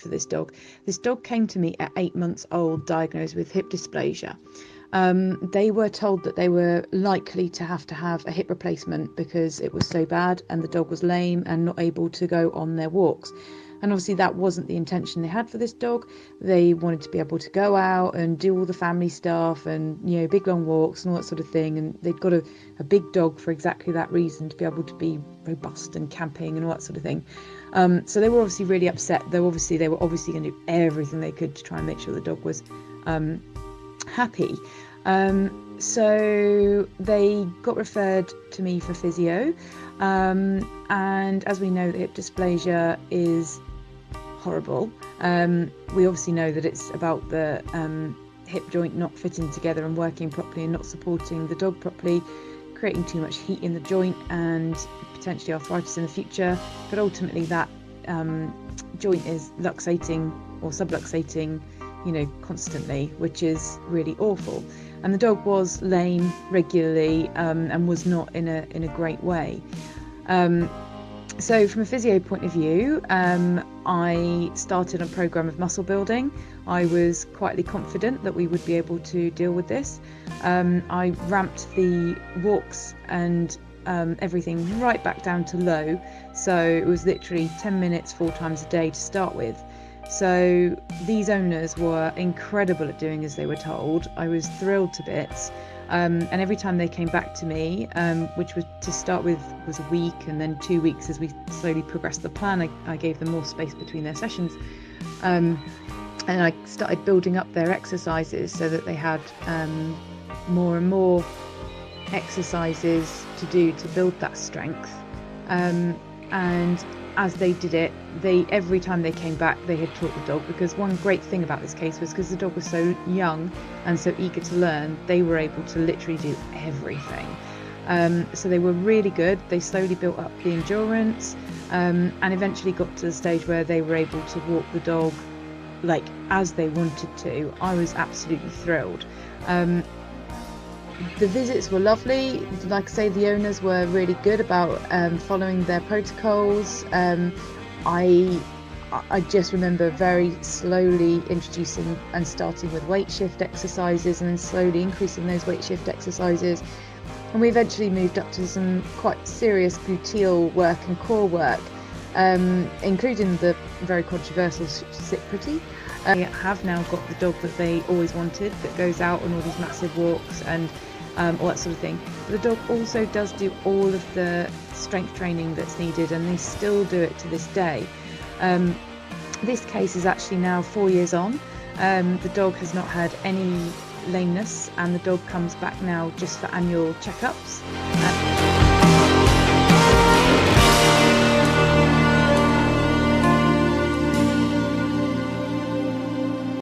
for this dog. This dog came to me at 8 months old, diagnosed with hip dysplasia. They were told that they were likely to have a hip replacement because it was so bad, and the dog was lame and not able to go on their walks. And obviously that wasn't the intention they had for this dog. They wanted to be able to go out and do all the family stuff and, you know, big long walks and all that sort of thing. And they'd got a big dog for exactly that reason, to be able to be robust and camping and all that sort of thing. So they were obviously really upset. They were obviously going to do everything they could to try and make sure the dog was happy. So they got referred to me for physio. And as we know, the hip dysplasia is horrible. We obviously know that it's about the hip joint not fitting together and working properly and not supporting the dog properly, creating too much heat in the joint and potentially arthritis in the future. But ultimately that joint is luxating or subluxating, you know, constantly, which is really awful. And the dog was lame regularly and was not in a great way. So from a physio point of view, I started a program of muscle building. I was quietly confident that we would be able to deal with this. I ramped the walks and everything right back down to low. So it was literally 10 minutes 4 times a day to start with. So these owners were incredible at doing as they were told. I was thrilled to bits. And every time they came back to me, which was to start with was a week and then 2 weeks as we slowly progressed the plan, I gave them more space between their sessions. And I started building up their exercises so that they had more and more exercises to do to build that strength. And as they did it, every time they came back, they had taught the dog, because one great thing about this case was because the dog was so young and so eager to learn, they were able to literally do everything. So they were really good. They slowly built up the endurance and eventually got to the stage where they were able to walk the dog like as they wanted to. I was absolutely thrilled. The visits were lovely. Like I say, the owners were really good about following their protocols. I just remember very slowly introducing and starting with weight shift exercises and then slowly increasing those weight shift exercises. And we eventually moved up to some quite serious gluteal work and core work, including the very controversial sit pretty. They have now got the dog that they always wanted, that goes out on all these massive walks and all that sort of thing. But the dog also does do all of the strength training that's needed, and they still do it to this day. This case is actually now 4 years on. The dog has not had any lameness, and the dog comes back now just for annual checkups.